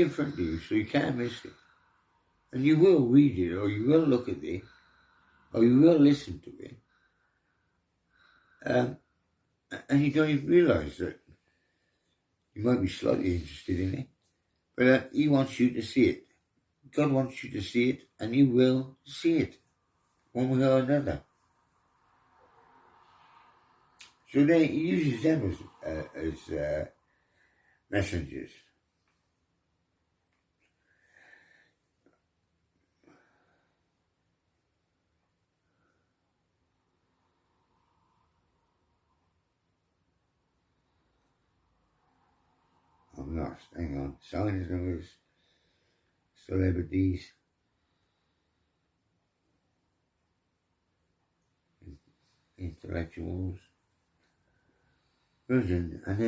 in front of you, so you can't miss it. And you will read it, or you will look at it, or you will listen to it. And you don't even realise that you might be slightly interested in it, but he wants you to see it. God wants you to see it, and you will see it, one way or another. So then he uses them as messengers. I'm lost. Hang on. Signs of his celebrities. Intellectuals. Version, and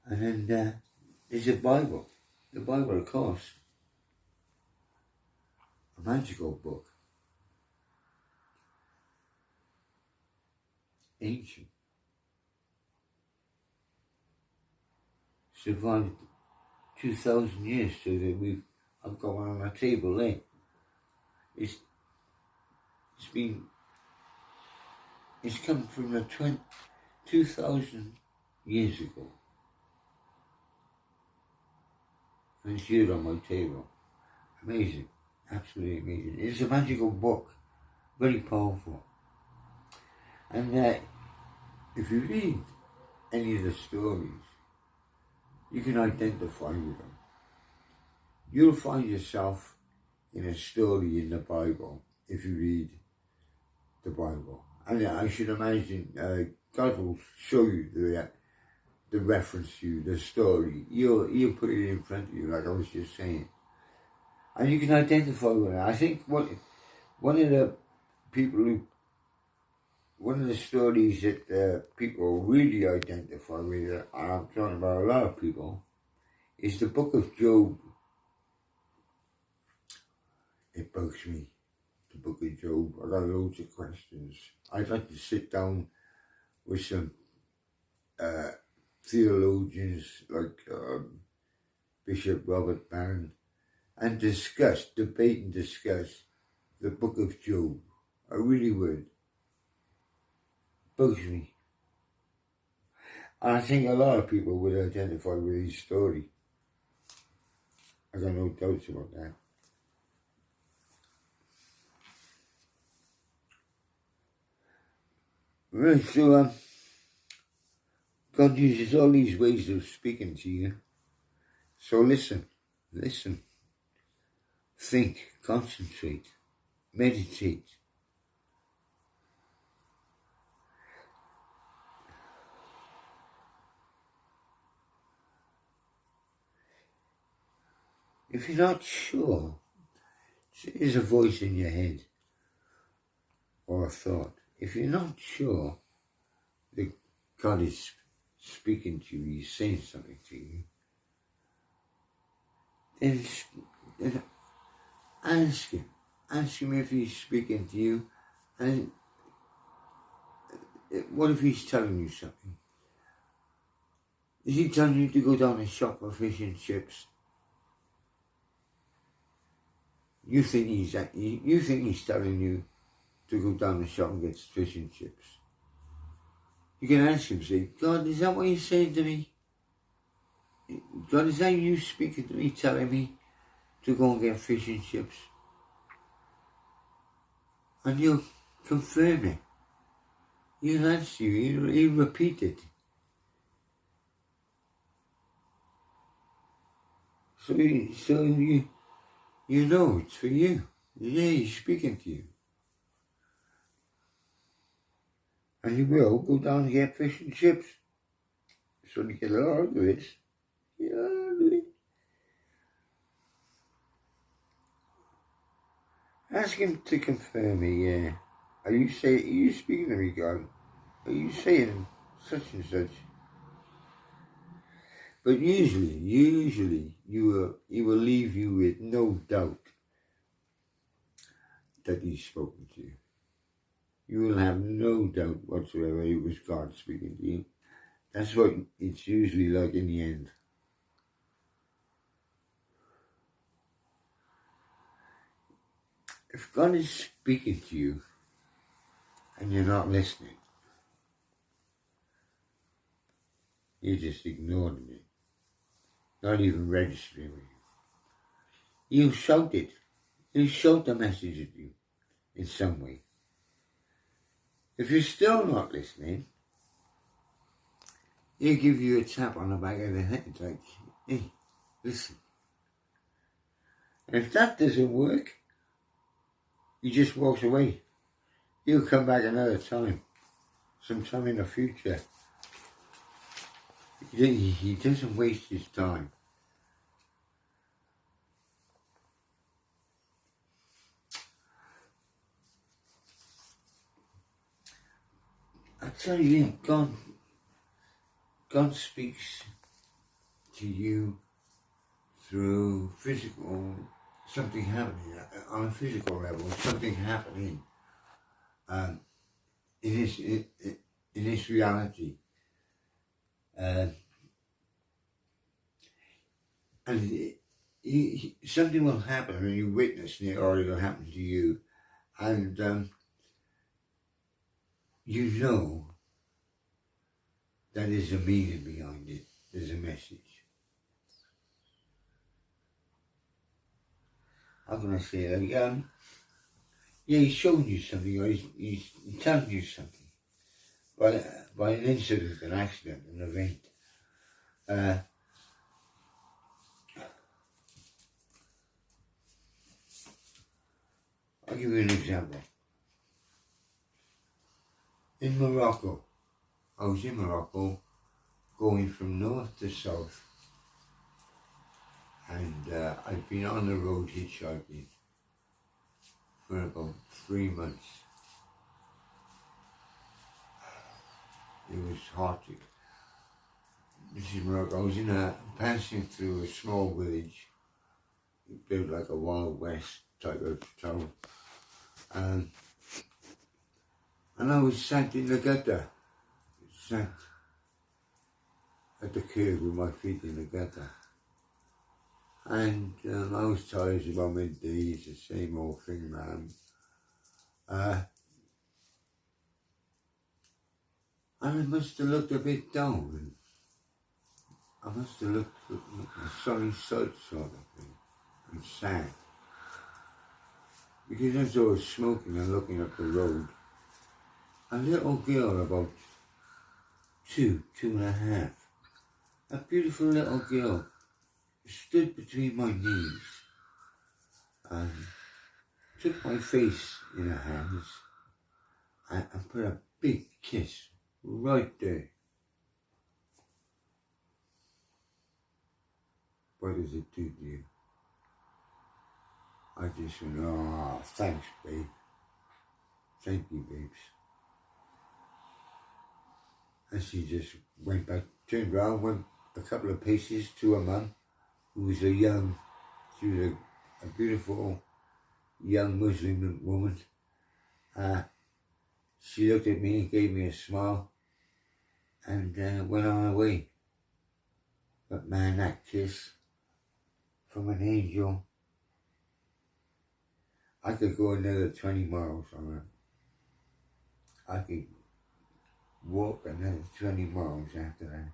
then there's a Bible. The Bible, of course, a magical book. Ancient. Survived 2,000 years, so that I've got one on my table there. It's come from 2,000 years ago. And it's here on my table. Amazing. Absolutely amazing. It's a magical book. Very powerful. And if you read any of the stories, you can identify with them. You'll find yourself in a story in the Bible if you read the Bible. And I should imagine God will show you the reference to the story. He'll put it in front of you, like I was just saying. And you can identify with it. I think one of the stories that people really identify with, and I'm talking about a lot of people, is the book of Job. It bugs me, the book of Job. I got loads of questions. I'd like to sit down with some theologians like Bishop Robert Barron and debate and discuss the book of Job. I really would. Bugs me. And I think a lot of people would identify with his story. I got no doubts about that. Right, so God uses all these ways of speaking to you. So listen, think, concentrate, meditate. If you're not sure, there's a voice in your head or a thought. If you're not sure that God is speaking to you, he's saying something to you, then ask him. Ask him if he's speaking to you, and what if he's telling you something? Is he telling you to go down and shop for fish and chips? You think he's telling you to go down the shop and get fish and chips. You can ask him, say, God, is that what you're saying to me? God, is that you speaking to me, telling me to go and get fish and chips? And you'll confirm it. He'll answer you, he'll repeat it. So you know it's for you. Yeah, he's speaking to you. And you will go down and get fish and chips. So you get a lot of this. Yeah. Ask him to confirm me, yeah. Are you speaking to me, God? Are you saying such and such? But usually, he will leave you with no doubt that he's spoken to you. you will have no doubt whatsoever it was God speaking to you. That's what it's usually like in the end. If God is speaking to you and you're not listening, you're just ignoring it, not even registering with it. You shout it. You shout the message at you in some way. If you're still not listening, he'll give you a tap on the back of the head, like, hey, listen. And if that doesn't work, he just walks away. He'll come back another time, sometime in the future. He doesn't waste his time. I tell you, God speaks to you through something happening on a physical level, something happening in this reality. And something will happen and you witness it, or it'll happen to you, and you know that there's a meaning behind it, there's a message. How can I say it? Yeah, he's showing you something, or he's telling you something by an incident, an accident, an event. I'll give you an example. In Morocco, I was in Morocco going from north to south, and I've been on the road hitchhiking for about 3 months. It was hot. This is Morocco. I was passing through a small village, built like a Wild West type of town, and I was sat in the gutter, sat at the curb with my feet in the gutter. And I was tired about midday, it's the same old thing, man. And I must have looked a bit down, and I must have looked sorry sort of thing, and sad. Because as I was smoking and looking up the road, a little girl about 2.5, a beautiful little girl, stood between my knees and took my face in her hands and put a big kiss right there. What does it do to you? I just went, oh, thanks, babe. Thank you, babes. And she just went back, turned around, went a couple of paces to her mum, who was she was a beautiful young Muslim woman. She looked at me, gave me a smile, and went on her way. But man, that kiss from an angel, I could go another 20 miles on her. I could walk another 20 miles after that.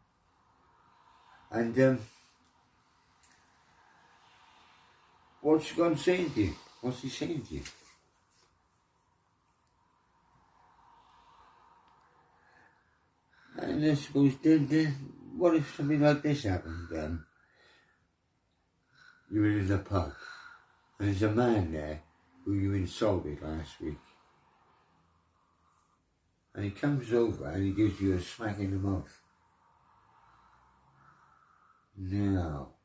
And what's God saying to you? What's he saying to you? And I suppose then what if something like this happened? You were in the pub, and there's a man there who you insulted last week. And he comes over and he gives you a smack in the mouth. Now,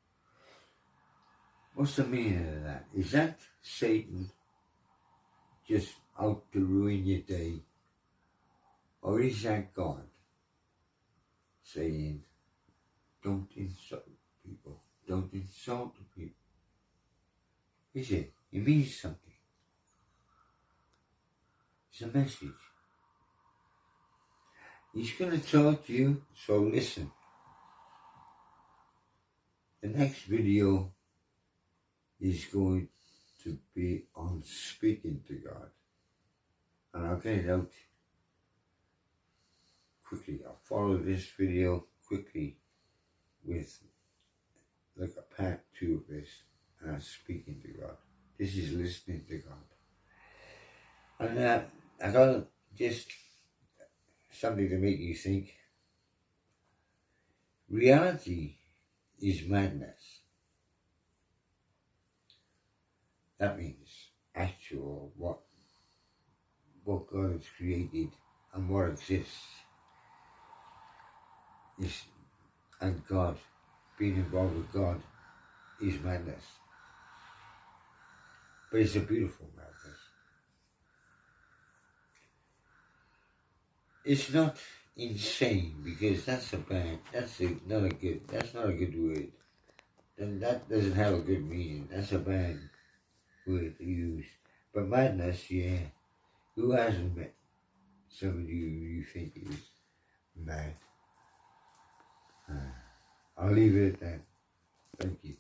what's the meaning of that? Is that Satan just out to ruin your day? Or is that God saying, don't insult people, don't insult people? Is it? It means something. It's a message. He's going to talk to you, so listen. The next video is going to be on speaking to God. And I'll get it out quickly. I'll follow this video quickly with like a part 2 of this. And I'm speaking to God. This is listening to God. And I got just something to make you think. Reality is madness. That means actual what God has created and what exists is, and God, being involved with God is madness. But it's a beautiful madness. It's not insane, because that's not a good word. And that doesn't have a good meaning. That's a bad word to use. But madness, yeah. Who hasn't met somebody you think is mad? I'll leave it at that. Thank you.